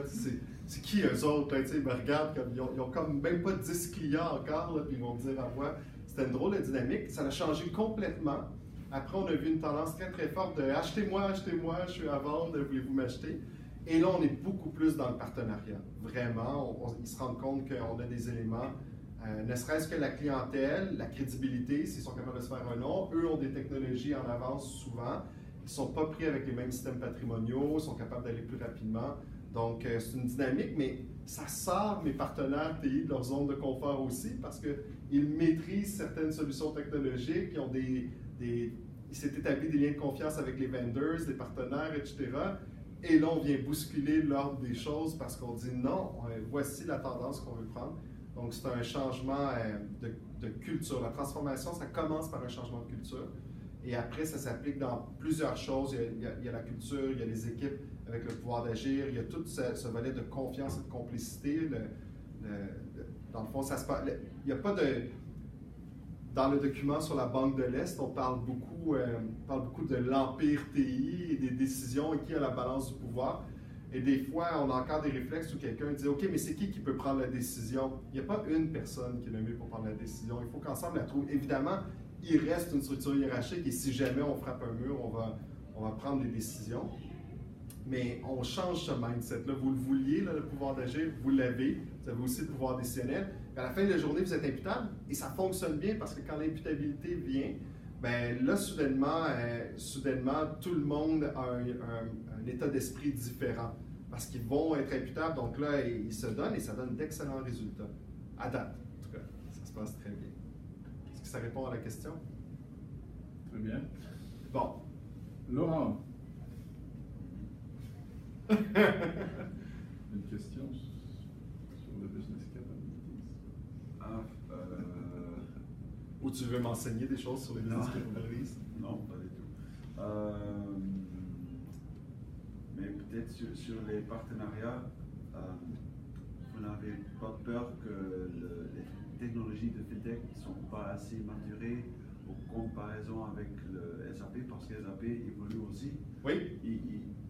c'est qui eux autres? Là, ils me regardent comme ils ont comme même pas 10 clients encore, là, puis ils vont me dire à moi. C'était une drôle de dynamique. Ça a changé complètement. Après, on a vu une tendance très, très forte de achetez-moi, je suis à vendre, voulez-vous m'acheter? Et là, on est beaucoup plus dans le partenariat. Vraiment, ils se rendent compte qu'on a des éléments, ne serait-ce que la clientèle, la crédibilité, s'ils sont capables de se faire un nom. Eux ont des technologies en avance souvent. Ils ne sont pas pris avec les mêmes systèmes patrimoniaux, ils sont capables d'aller plus rapidement. Donc, c'est une dynamique, mais ça sort mes partenaires TI de leur zone de confort aussi parce qu'ils maîtrisent certaines solutions technologiques, ils s'est établi des liens de confiance avec les vendors, les partenaires, etc. Et là, on vient bousculer l'ordre des choses parce qu'on dit non, voici la tendance qu'on veut prendre. Donc, c'est un changement de culture. La transformation, ça commence par un changement de culture. Et après, ça s'applique dans plusieurs choses. Il y a la culture, il y a les équipes avec le pouvoir d'agir, il y a tout ce volet de confiance et de complicité. Dans le fond, il n'y a pas de... Dans le document sur la Banque de l'Est, on parle beaucoup de l'empire TI et des décisions et qui a la balance du pouvoir. Et des fois, on a encore des réflexes où quelqu'un dit « OK, mais c'est qui peut prendre la décision? » Il n'y a pas une personne qui est nommée pour prendre la décision. Il faut qu'ensemble la trouve. Évidemment, il reste une structure hiérarchique et si jamais on frappe un mur, on va prendre des décisions. Mais on change ce mindset-là. Vous le vouliez, là, le pouvoir d'agir, vous l'avez. Vous avez aussi le pouvoir décisionnel. À la fin de la journée, vous êtes imputable et ça fonctionne bien parce que quand l'imputabilité vient, bien là, soudainement, tout le monde a un état d'esprit différent parce qu'ils vont être imputables. Donc là, ils se donnent et ça donne d'excellents résultats. À date, en tout cas, ça se passe très bien. Est-ce que ça répond à la question? Très bien. Bon. Laurent. Une question sur le business capabilities. Ou tu veux m'enseigner des choses sur les business capabilities? Non, pas du tout. Mais peut-être sur les partenariats, vous n'avez pas peur que les technologies de FinTech ne sont pas assez maturées en comparaison avec le SAP, parce que SAP évolue aussi. Oui.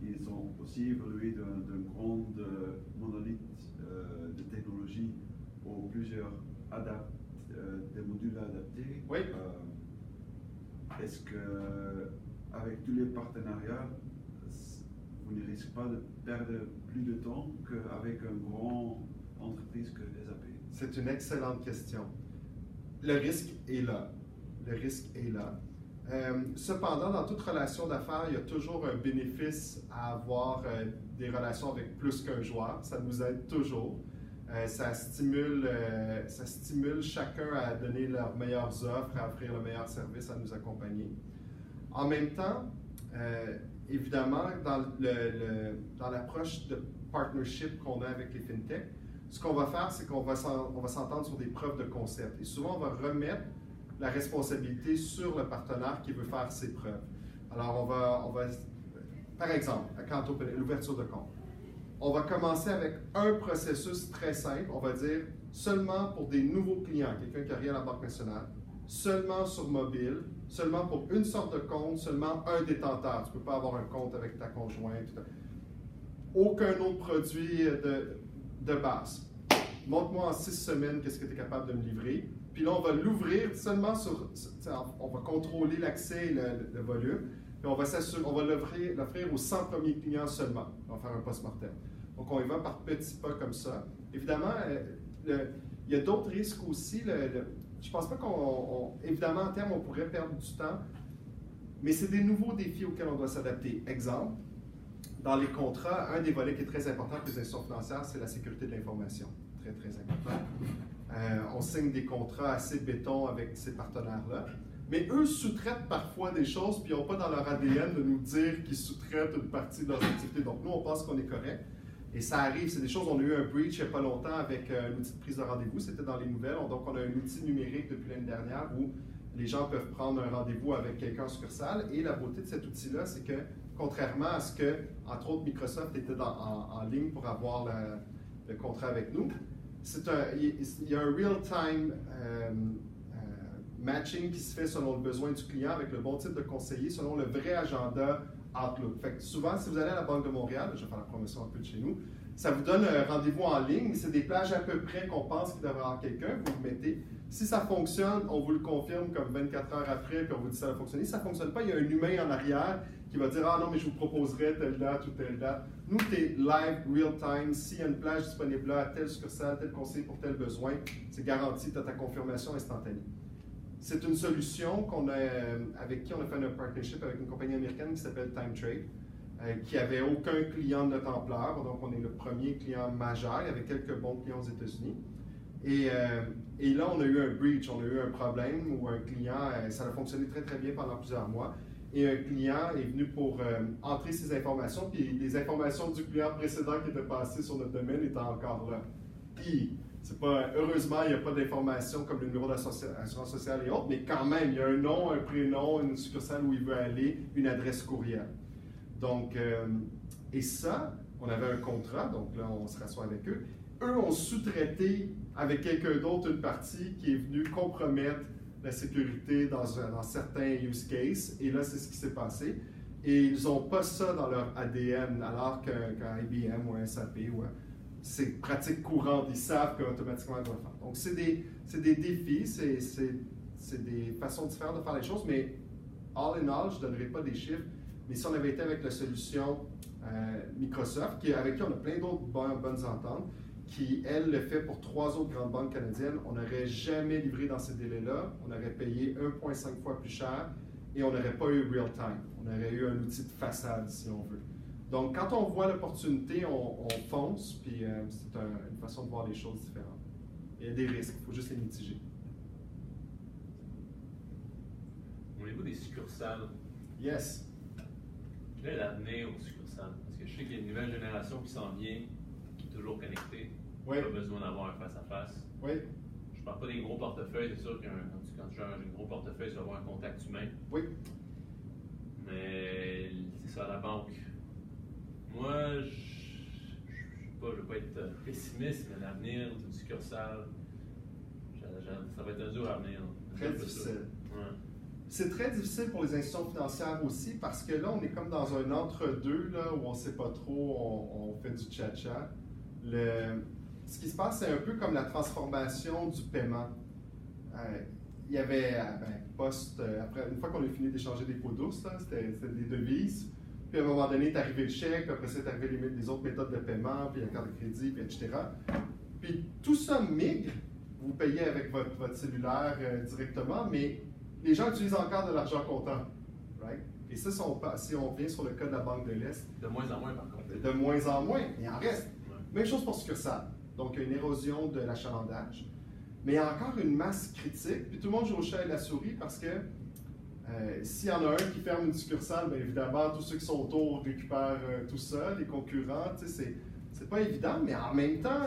Ils ont aussi évolué d'un grand monolithe de technologie aux plusieurs des modules adaptés. Oui. Est-ce que avec tous les partenariats, vous ne risquez pas de perdre plus de temps qu'avec une grande entreprise que SAP? C'est une excellente question. Le risque est là. Le risque est là. Cependant, dans toute relation d'affaires, il y a toujours un bénéfice à avoir des relations avec plus qu'un joueur. Ça nous aide toujours. Ça stimule chacun à donner leurs meilleures offres, à offrir le meilleur service, à nous accompagner. En même temps, évidemment, dans l'approche de partnership qu'on a avec les FinTech, ce qu'on va faire, c'est qu'on va s'entendre sur des preuves de concept. Et souvent, on va remettre la responsabilité sur le partenaire qui veut faire ses preuves. Alors, on va par exemple, quant à l'ouverture de compte, on va commencer avec un processus très simple. On va dire seulement pour des nouveaux clients, quelqu'un qui n'a rien à la Banque nationale, seulement sur mobile, seulement pour une sorte de compte, seulement un détenteur. Tu ne peux pas avoir un compte avec ta conjointe. Aucun autre produit de base. Montre-moi en 6 semaines qu'est-ce que tu es capable de me livrer. Puis là, on va l'ouvrir seulement on va contrôler l'accès et le volume. Puis on va l'offrir aux 100 premiers clients seulement. On va faire un post-mortem. Donc, on y va par petits pas comme ça. Évidemment, il y a d'autres risques aussi. Je ne pense pas évidemment, en termes, on pourrait perdre du temps, mais c'est des nouveaux défis auxquels on doit s'adapter. Exemple, dans les contrats, un des volets qui est très important pour les institutions financières, c'est la sécurité de l'information. Très, très important. On signe des contrats assez béton avec ces partenaires-là. Mais eux sous-traitent parfois des choses, puis ils n'ont pas dans leur ADN de nous dire qu'ils sous-traitent une partie de leurs activités. Donc, nous, on pense qu'on est correct. Et ça arrive, c'est des choses, on a eu un breach il n'y a pas longtemps avec un outil de prise de rendez-vous, c'était dans les nouvelles. Donc, on a un outil numérique depuis l'année dernière où les gens peuvent prendre un rendez-vous avec quelqu'un en succursale. Et la beauté de cet outil-là, c'est que, contrairement à ce que, entre autres, Microsoft était en ligne pour avoir le contrat avec nous, il y a un real-time matching qui se fait selon le besoin du client avec le bon type de conseiller, selon le vrai agenda Outlook. Fait que souvent, si vous allez à la Banque de Montréal, je vais faire la promotion un peu de chez nous, ça vous donne un rendez-vous en ligne, mais c'est des plages à peu près qu'on pense qu'il devrait y avoir quelqu'un, vous le mettez. Si ça fonctionne, on vous le confirme comme 24 heures après, puis on vous dit que ça va fonctionner. Si ça ne fonctionne pas, il y a un humain en arrière qui va dire « Ah non, mais je vous proposerai telle date ou telle date. » Nous, tu es live, real time. S'il y a une plage disponible là, à telle succursale, tel conseil pour tel besoin, c'est garanti, tu as ta confirmation instantanée. C'est une solution avec qui on a fait un partnership avec une compagnie américaine qui s'appelle TimeTrade, qui n'avait aucun client de notre ampleur. Donc, on est le premier client majeur. Il y avait quelques bons clients aux États-Unis. Et là, on a eu un breach, on a eu un problème où un client, ça a fonctionné très très bien pendant plusieurs mois. Et un client est venu pour entrer ses informations, puis les informations du client précédent qui étaient passées sur notre domaine étaient encore là. Puis, heureusement, il n'y a pas d'informations comme le numéro d'assurance sociale et autres, mais quand même, il y a un nom, un prénom, une succursale où il veut aller, une adresse courriel. Donc, et ça, on avait un contrat, donc là, on se rassoit avec eux. Eux ont sous-traité avec quelqu'un d'autre une partie qui est venue compromettre la sécurité dans certains use cases. Et là, c'est ce qui s'est passé. Et ils n'ont pas ça dans leur ADN, alors qu'un IBM ou un SAP, c'est pratique courante. Ils savent qu'automatiquement, ils doivent le faire. Donc, c'est des défis, c'est des façons différentes de faire les choses, mais all in all, je ne donnerai pas des chiffres, mais si on avait été avec la solution Microsoft, avec qui on a plein d'autres bonnes ententes, qui, elle, le fait pour 3 autres grandes banques canadiennes, on n'aurait jamais livré dans ces délais-là, on aurait payé 1,5 fois plus cher et on n'aurait pas eu real time. On aurait eu un outil de façade, si on veut. Donc, quand on voit l'opportunité, on fonce, puis c'est une façon de voir les choses différentes. Il y a des risques, il faut juste les mitiger. Au niveau des succursales, Yes. quel est l'avenir aux succursales? Parce que je sais qu'il y a une nouvelle génération qui s'en vient, qui est toujours connectée. Oui. Pas besoin d'avoir un face-à-face. Oui. Je ne parle pas des gros portefeuilles, c'est sûr que quand tu gères un gros portefeuille, tu vas avoir un contact humain. Oui. Mais c'est ça, la banque. Moi, je ne veux pas être pessimiste, mais l'avenir d'une succursale, ça va être un dur avenir. Très difficile. Ouais. C'est très difficile pour les institutions financières aussi parce que là, on est comme dans un entre-deux où on ne sait pas trop, on fait du tcha-tcha. Ce qui se passe, c'est un peu comme la transformation du paiement. Il y avait, après, une fois qu'on a fini d'échanger des pots douces, c'était des devises. Puis à un moment donné, est arrivé le chèque, puis après ça, est arrivé les autres méthodes de paiement, puis la carte de crédit, puis etc. Puis tout ça migre. Vous payez avec votre cellulaire directement, mais les gens utilisent encore de l'argent comptant. Right? Et ça, si on vient sur le cas de la Banque de l'Est. De moins en moins, par contre. De moins en moins, mais il en reste. Ouais. Même chose pour succursale. Donc, il y a une érosion de l'achalandage. Mais il y a encore une masse critique. Puis tout le monde joue au chat et la souris parce que s'il y en a un qui ferme une succursale, bien évidemment, tous ceux qui sont autour récupèrent tout ça, les concurrents. C'est pas évident, mais en même temps,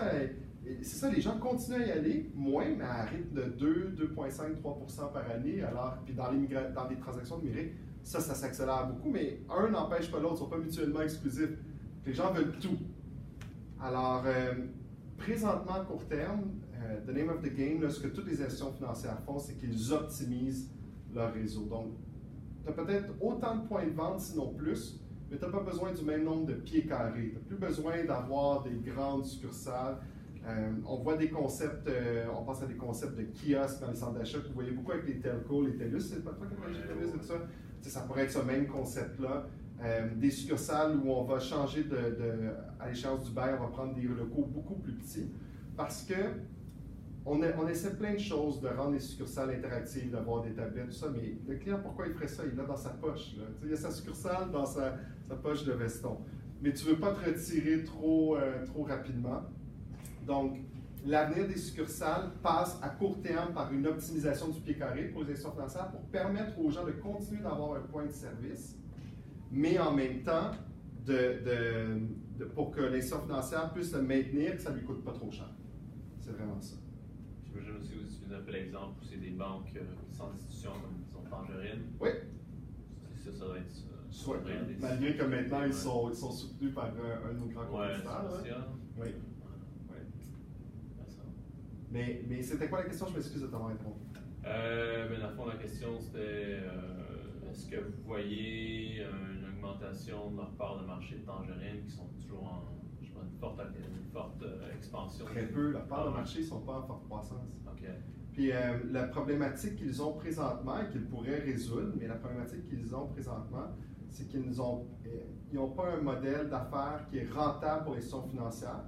c'est ça, les gens continuent à y aller, moins, mais à un rythme de 2, 2,5, 3% par année. Alors, puis dans les transactions numériques, ça s'accélère beaucoup, mais un n'empêche pas l'autre, ils ne sont pas mutuellement exclusifs. Les gens veulent tout. Alors, présentement, à court terme, the name of the game, là, ce que toutes les institutions financières font, c'est qu'ils optimisent leur réseau. Donc, tu as peut-être autant de points de vente, sinon plus, mais tu n'as pas besoin du même nombre de pieds carrés. Tu n'as plus besoin d'avoir des grandes succursales. On voit des concepts, on pense à des concepts de kiosques dans les centres d'achat que vous voyez beaucoup avec les telcos, les TELUS, c'est pas toi qui as les TELUS et tout ça. Ça pourrait être ce même concept-là. Des succursales où on va changer à l'échéance du bail, on va prendre des locaux beaucoup plus petits parce que on essaie plein de choses, de rendre les succursales interactives, d'avoir des tablettes, tout ça, mais le client, pourquoi il ferait ça? Il l'a dans sa poche. Là. Il a sa succursale dans sa poche de veston. Mais tu ne veux pas te retirer trop rapidement. Donc, l'avenir des succursales passe à court terme par une optimisation du pied carré pour les institutions financières pour permettre aux gens de continuer d'avoir un point de service, mais en même temps, pour que l'institution financière puisse le maintenir, que ça ne lui coûte pas trop cher. C'est vraiment ça. J'imagine aussi que tu donnes un peu l'exemple où c'est des banques sans institution comme disons Tangerine. Oui. Ça doit être Soit, malgré que maintenant ils sont soutenus par un de nos grands compétiteurs. Oui. Ouais. Mais c'était quoi la question? Je m'excuse de t'avoir répondu. Dans le fond, la question c'était est-ce que vous voyez une augmentation de leur part de marché de tangerines qui sont toujours en je pense, une forte expansion. Très peu. Leur part de marché ne sont pas en forte croissance. OK. Puis la problématique qu'ils ont présentement et qu'ils pourraient résoudre, mais la problématique qu'ils ont présentement, c'est qu'ils n'ont pas un modèle d'affaires qui est rentable pour les institutions financières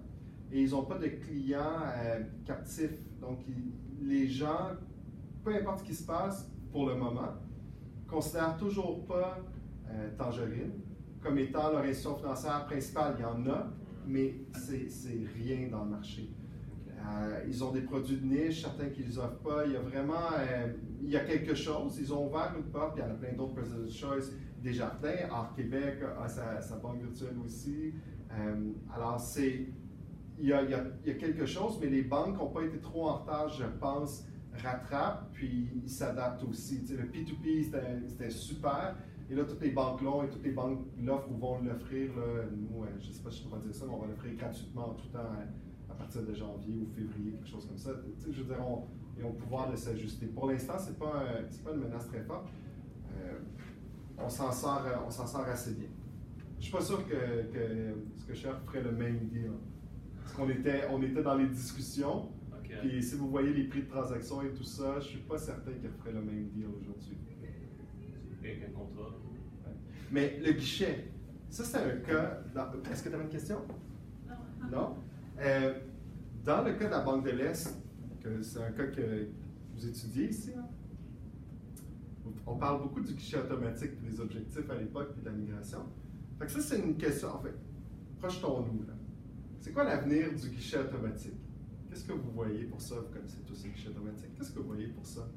et ils n'ont pas de clients captifs. Donc, les gens, peu importe ce qui se passe pour le moment, ne considèrent toujours pas Tangerine comme étant leur institution financière principale. Il y en a, mais c'est rien dans le marché. Ils ont des produits de niche, certains qui ne les offrent pas. Il y a vraiment il y a quelque chose. Ils ont ouvert une porte, puis il y en a plein d'autres, President's Choice, Desjardins, Art Québec a sa banque virtuelle aussi. Alors, il y a quelque chose, mais les banques n'ont pas été trop en retard, je pense, rattrapent, puis ils s'adaptent aussi. Tu sais, le P2P, c'était super. Et là, toutes les banques l'ont et toutes les banques l'offrent ou vont l'offrir. Nous, je ne sais pas si je peux dire ça, mais on va l'offrir gratuitement en tout temps à partir de janvier ou février, quelque chose comme ça. Tu sais, je veux dire, ils ont le pouvoir de s'ajuster. Pour l'instant, ce n'est pas une menace très forte. On s'en sort assez bien. Je ne suis pas sûr que Scotia ferait le même deal. Parce qu'on était dans les discussions. Okay. Puis si vous voyez les prix de transaction et tout ça, je ne suis pas certain qu'ils feraient le même deal aujourd'hui. Avec un contrat. Ouais. Mais le guichet, ça c'est un cas. Est-ce que tu avais une question? Non? Dans le cas de la Banque de l'Est, c'est un cas que vous étudiez ici, hein? On parle beaucoup du guichet automatique et des objectifs à l'époque et de la migration. Fait que ça, c'est une question. En fait, projetons-nous. C'est quoi l'avenir du guichet automatique? Qu'est-ce que vous voyez pour ça? Vous connaissez tous les guichets automatiques. Qu'est-ce que vous voyez pour ça?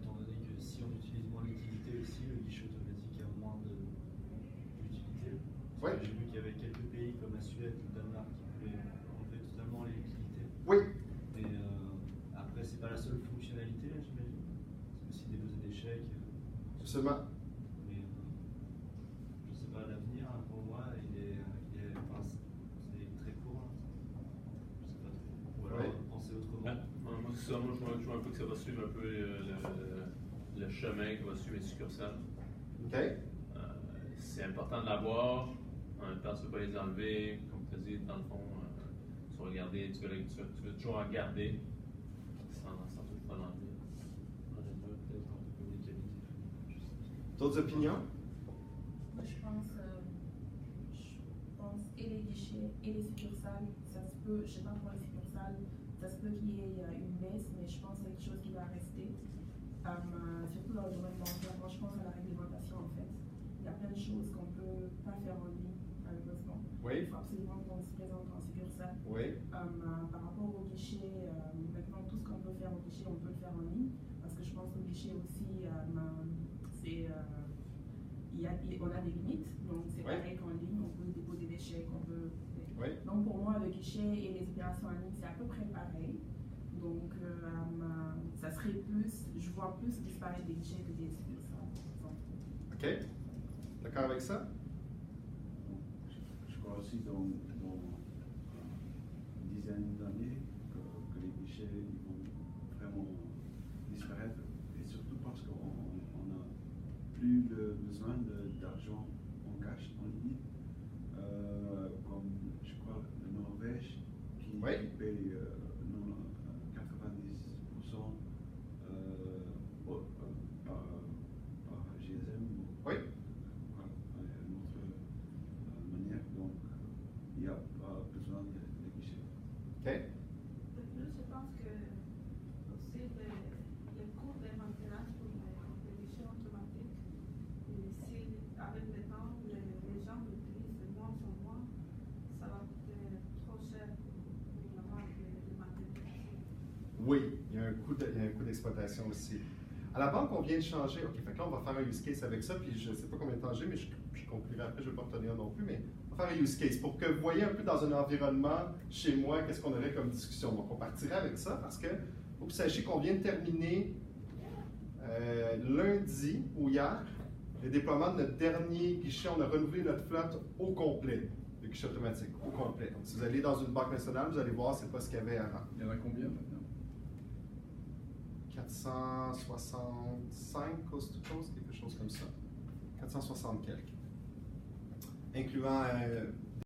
Étant donné que si on utilise moins l'utilité aussi, le guichet automatique a moins d'utilité. Oui. J'ai vu qu'il y avait quelques pays comme la Suède ou le Danemark qui voulaient enlever totalement les utilités. Oui. Mais après, c'est pas la seule fonctionnalité, j'imagine. C'est aussi déposer des chèques. Absolument. Mais je sais pas, l'avenir, pour moi, enfin, c'est très court. Je sais pas trop. Ou alors penser autrement. Moi, c'est ça. Moi, je vois un peu que ça va suivre un peu le chemin que va suivre les succursales. OK. C'est important de l'avoir. En même temps, tu ne veux pas les enlever. Comme tu as dit, dans le fond, tu vas regarder, tu veux toujours en garder sans tout le temps l'enlever. Peut-être qu'on peut communiquer. D'autres opinions? Moi, je pense et les guichets et les succursales, ça se peut, je ne sais pas pour les succursales, ça se peut qu'il y ait une baisse, mais je pense que c'est quelque chose qui va rester. Surtout dans le domaine bancaire, moi je pense à la réglementation en fait. Il y a plein de choses qu'on ne peut pas faire en ligne, malheureusement. Oui. Il faut absolument qu'on se présente en succursale. Oui. Par rapport au guichet, maintenant tout ce qu'on peut faire au guichet, on peut le faire en ligne. Parce que je pense qu'au guichet aussi, on a des limites. Donc c'est pareil qu'en ligne, on peut déposer des chèques, on peut. Oui. Donc pour moi, le guichet et les opérations en ligne, c'est à peu près pareil. Donc ça serait plus, je vois plus disparaître des guichets que des succursales. OK. D'accord avec ça? Je crois aussi dans une dizaine d'années que les guichets ils vont vraiment disparaître. Et surtout parce qu'on n'a plus besoin d'argent en cash en ligne. Comme je crois la Norvège qui paye 90% par GSM. Oui. Une autre manière, donc il n'y a pas besoin de guichet. OK. Je pense que aussi les coûts de maintenance pour les guichets automatiques, et si avec le temps les gens l'utilisent de moins en moins, ça va coûter trop cher pour la marque de maintenance. Oui, il y a un coût d'exploitation aussi. À la banque, on vient de changer. OK, fait que là, on va faire un use case avec ça, puis je ne sais pas combien de temps j'ai, mais je conclurai après, je ne vais pas retenir non plus, mais on va faire un use case pour que vous voyez un peu dans un environnement chez moi, qu'est-ce qu'on aurait comme discussion. Donc, on partirait avec ça parce que faut que vous sachiez qu'on vient de terminer lundi ou hier le déploiement de notre dernier guichet. On a renouvelé notre flotte au complet, le guichet automatique, au complet. Donc, si vous allez dans une banque nationale, vous allez voir, c'est pas ce qu'il y avait avant. Il y en a combien maintenant? 465 coast to coast, quelque chose comme ça. 460 quelques, incluant